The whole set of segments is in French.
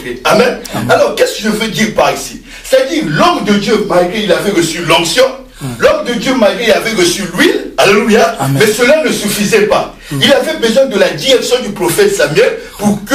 rencontrer. Amen. Alors, qu'est-ce que je veux dire par ici? C'est-à-dire, l'homme de Dieu, malgré il avait reçu l'onction, l'homme de Dieu, malgré il avait reçu l'huile, alléluia, mais cela ne suffisait pas. Il avait besoin de la direction du prophète Samuel pour que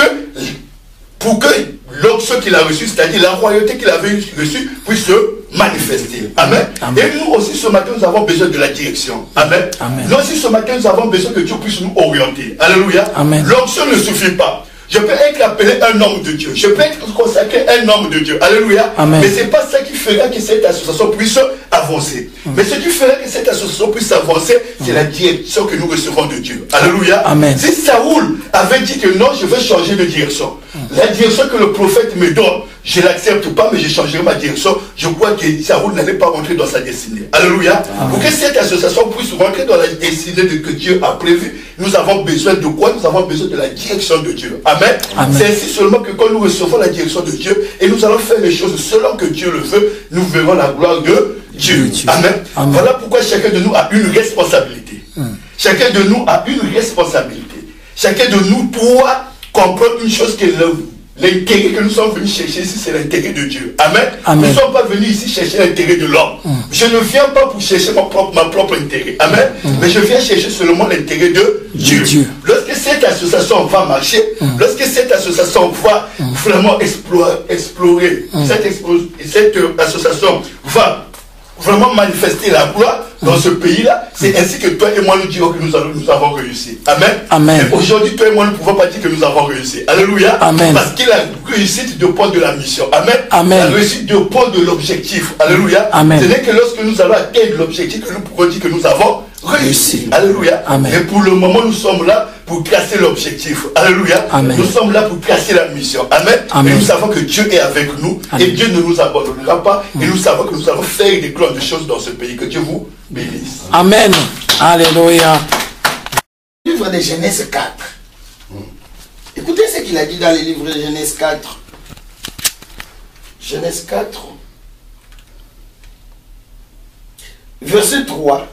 l'onction qu'il a reçue, c'est-à-dire la royauté qu'il avait reçue, puisse se manifester. Amen. Et nous aussi, ce matin, nous avons besoin de la direction. Amen. Nous aussi, ce matin, nous avons besoin que Dieu puisse nous orienter. Alléluia. L'onction ne suffit pas. Je peux être appelé un homme de Dieu. Je peux être consacré un homme de Dieu. Alléluia. Mais ce n'est pas ça qui fera que cette association puisse avancer. Mais ce qui fera que cette association puisse avancer, c'est la direction que nous recevons de Dieu. Alléluia. Si Saoul avait dit que non, je vais changer de direction. La direction que le prophète me donne, je ne l'accepte pas, mais je changerai ma direction. Je crois que Saoul n'allait pas rentrer dans sa destinée. Alléluia. Pour que cette association puisse rentrer dans la destinée que Dieu a prévue, nous avons besoin de quoi? Nous avons besoin de la direction de Dieu. Amen. C'est ainsi seulement que quand nous recevons la direction de Dieu et nous allons faire les choses selon que Dieu le veut, nous verrons la gloire de Dieu. Amen. Voilà pourquoi chacun de nous a une responsabilité. Chacun de nous a une responsabilité. Chacun de nous doit comprendre une chose, que l'intérêt que nous sommes venus chercher ici, c'est l'intérêt de Dieu. Amen. Nous ne sommes pas venus ici chercher l'intérêt de l'homme. Je ne viens pas pour chercher ma propre intérêt. Amen. Mais je viens chercher seulement l'intérêt de Dieu. Lorsque cette association va marcher, lorsque cette association va vraiment explorer, cette association va vraiment manifester la gloire dans ce pays-là, c'est ainsi que toi et moi nous dirons que nous avons réussi. Amen. Aujourd'hui, toi et moi, nous ne pouvons pas dire que nous avons réussi. Alléluia. Parce que la réussite dépend de la mission. Amen. La réussite dépend de l'objectif. Alléluia. Ce n'est que lorsque nous allons atteindre l'objectif que nous pouvons dire que nous avons réussi. Alléluia. Mais pour le moment, nous sommes là pour tracer l'objectif. Alléluia. Nous sommes là pour tracer la mission. Amen. Et nous savons que Dieu est avec nous. Et Dieu ne nous abandonnera pas. Et nous savons que nous allons faire des grandes choses dans ce pays. Que Dieu vous bénisse. Amen. Alléluia. Livre de Genèse 4. Écoutez ce qu'il a dit dans le livre de Genèse 4. Genèse 4. Verset 3.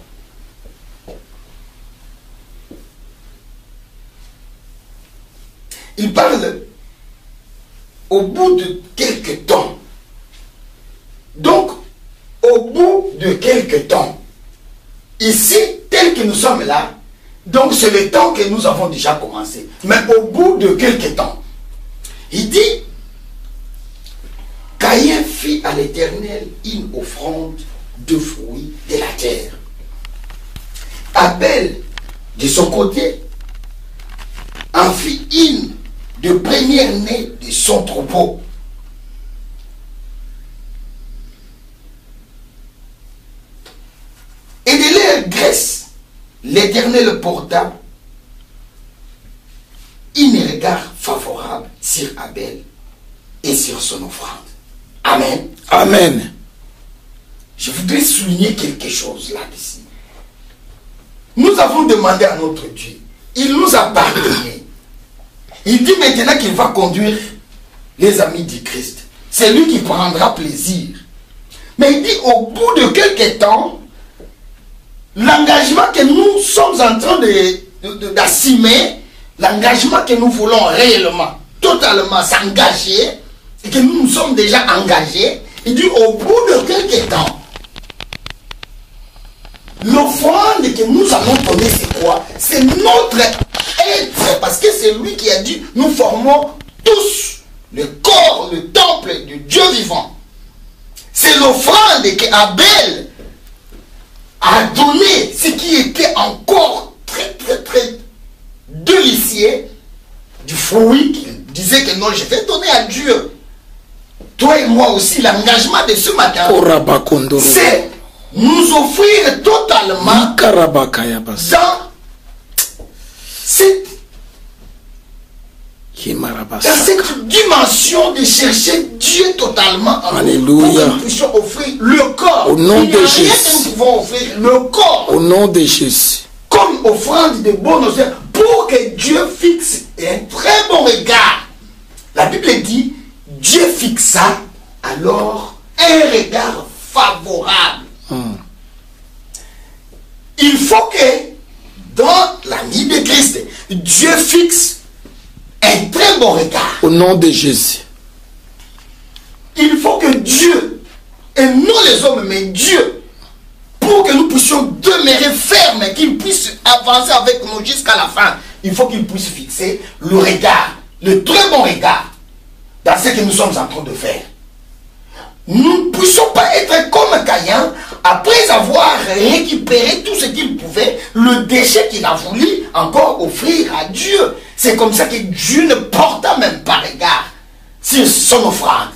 Il parle au bout de quelques temps. Donc, au bout de quelques temps, ici, tel que nous sommes là, donc c'est le temps que nous avons déjà commencé. Mais au bout de quelques temps, il dit, Caïn fit à l'Éternel une offrande de fruits de la terre. Abel, de son côté, en fit une de première-née de son troupeau. Et de leur graisse, l'Éternel porta un regard favorable sur Abel et sur son offrande. Amen. Amen. Je voudrais souligner quelque chose là-dessus. Nous avons demandé à notre Dieu. Il nous a pardonné. Il dit maintenant qu'il va conduire les amis du Christ. C'est lui qui prendra plaisir. Mais il dit au bout de quelques temps, l'engagement que nous sommes en train d'assumer, l'engagement que nous voulons réellement, totalement s'engager, et que nous nous sommes déjà engagés, il dit au bout de quelques temps, l'offrande que nous allons donner, c'est quoi? C'est notre être, parce que c'est lui qui a dit, nous formons tous le corps, le temple de Dieu vivant. C'est l'offrande que Abel a donné, ce qui était encore très délicieux, du fruit qu'il disait que non, je vais donner à Dieu. Toi et moi aussi, l'engagement de ce matin, c'est nous offrir totalement dans cette dimension de chercher Dieu totalement. Alléluia. Pour que nous puissions offrir le corps. Au nom de Jésus. Nous pouvons offrir le corps. Au nom de Jésus. Comme offrande de bonne osée, pour que Dieu fixe un très bon regard. La Bible dit, Dieu fixa alors un regard favorable. Il faut que dans la vie de Christ, Dieu fixe un très bon regard. Au nom de Jésus. Dieu, et non les hommes, mais Dieu, pour que nous puissions demeurer fermes et qu'il puisse avancer avec nous jusqu'à la fin, il faut qu'il puisse fixer le regard, le très bon regard, dans ce que nous sommes en train de faire. Nous ne puissions pas être comme Caïn, après avoir récupéré tout ce qu'il pouvait, le déchet qu'il a voulu encore offrir à Dieu. C'est comme ça que Dieu ne porta même pas regard sur son offrande.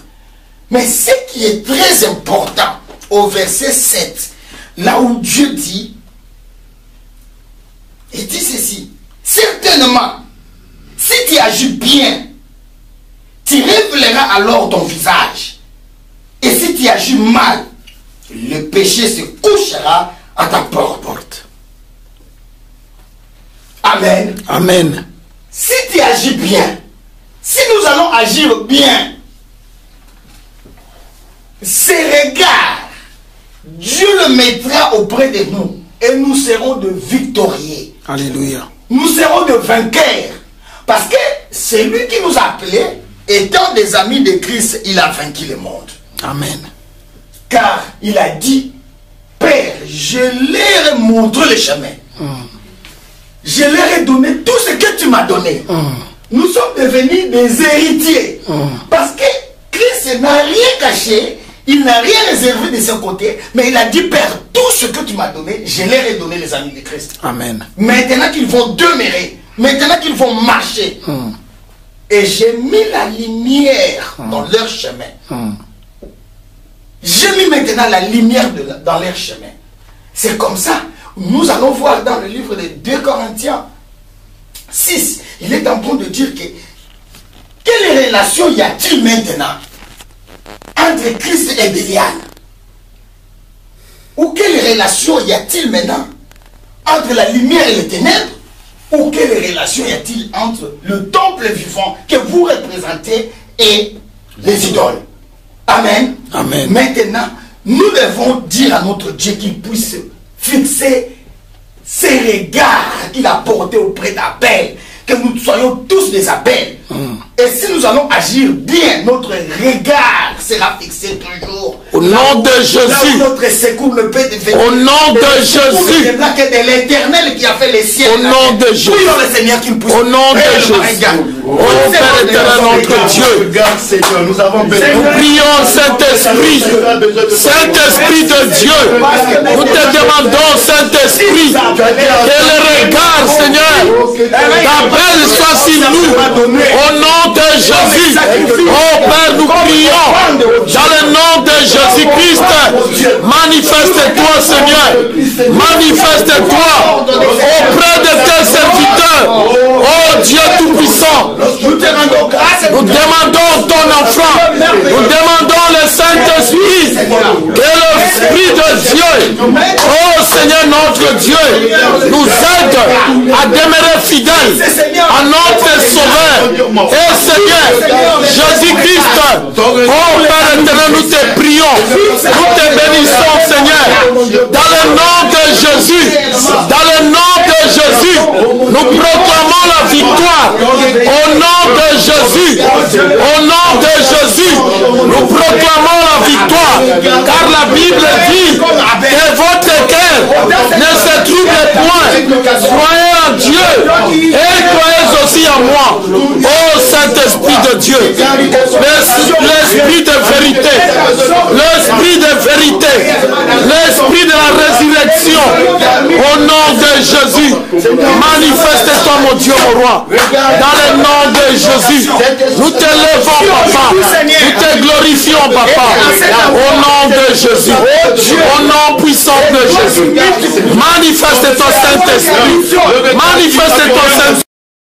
Mais ce qui est très important, au verset 7, là où Dieu dit, il dit ceci, certainement, si tu agis bien, tu révéleras alors ton visage. Et si tu agis mal, le péché se couchera à ta porte. Amen. Amen. Si tu agis bien, si nous allons agir bien, ces regards, Dieu le mettra auprès de nous et nous serons de victorieux. Alléluia. Nous serons de vainqueurs. Parce que c'est lui qui nous a appelés, étant des amis de Christ, il a vaincu le monde. Amen. Car il a dit, Père, je leur ai montré le chemin. Je leur ai donné tout ce que tu m'as donné. Nous sommes devenus des héritiers. Parce que Christ n'a rien caché, il n'a rien réservé de son côté, mais il a dit, Père, tout ce que tu m'as donné, je leur ai donné les amis de Christ. Amen. Maintenant qu'ils vont demeurer, maintenant qu'ils vont marcher, et j'ai mis la lumière dans leur chemin. J'ai mis maintenant la lumière dans leur chemin. C'est comme ça. Nous allons voir dans le livre de 2 Corinthiens 6. Il est en train de dire que quelle relation y a-t-il maintenant entre Christ et Bélial? Ou quelle relation y a-t-il maintenant entre la lumière et les ténèbres? Ou quelle relation y a-t-il entre le temple vivant que vous représentez et les idoles? Amen. Amen. Maintenant, nous devons dire à notre Dieu qu'il puisse fixer ces regards qu'il a portés auprès d'Abel, que nous soyons tous des Abel. Et si nous allons agir bien, notre regard sera fixé toujours. Au nom de Jésus. Là où notre secours ne peut devenir. Au nom de Jésus. C'est là que de l'Éternel qui a fait les ciels. Au nom de Jésus. Le Seigneur qui puisse. Au nom de Jésus. Oh Père éternel, notre Dieu. Nous prions Saint-Esprit. Saint-Esprit de Dieu. Nous te demandons, Saint-Esprit, que le regard, Seigneur, d'Abel soit sur nous. Au nom de Jésus. Oh Père, nous prions dans le nom de Jésus-Christ. Manifeste-toi, Seigneur. Manifeste-toi auprès de tes serviteurs. Oh Dieu Tout-Puissant. Nous demandons ton enfant. Nous demandons le Saint-Esprit. Et l'Esprit de Dieu. Oh Seigneur notre Dieu. Nous aide à demeurer fidèles à notre Sauveur. Et Seigneur, Jésus-Christ, oh Père éternel, nous te prions, nous te bénissons, Seigneur, dans le nom de Jésus, dans le nom de Jésus, nous proclamons la victoire, au nom de Jésus, au nom de Jésus, nous proclamons la victoire, car la Bible dit que votre cœur ne se trouble point, croyez en Dieu, et croyez aussi en moi. Oh Saint-Esprit de Dieu, l'Esprit de vérité, l'Esprit de vérité, l'Esprit de la résurrection, au nom de Jésus, manifeste-toi mon Dieu, mon roi, dans le nom de Jésus, nous te levons papa, nous te glorifions papa, au nom de Jésus, au nom puissant de Jésus, manifeste-toi Saint-Esprit, manifeste-toi Saint-Esprit.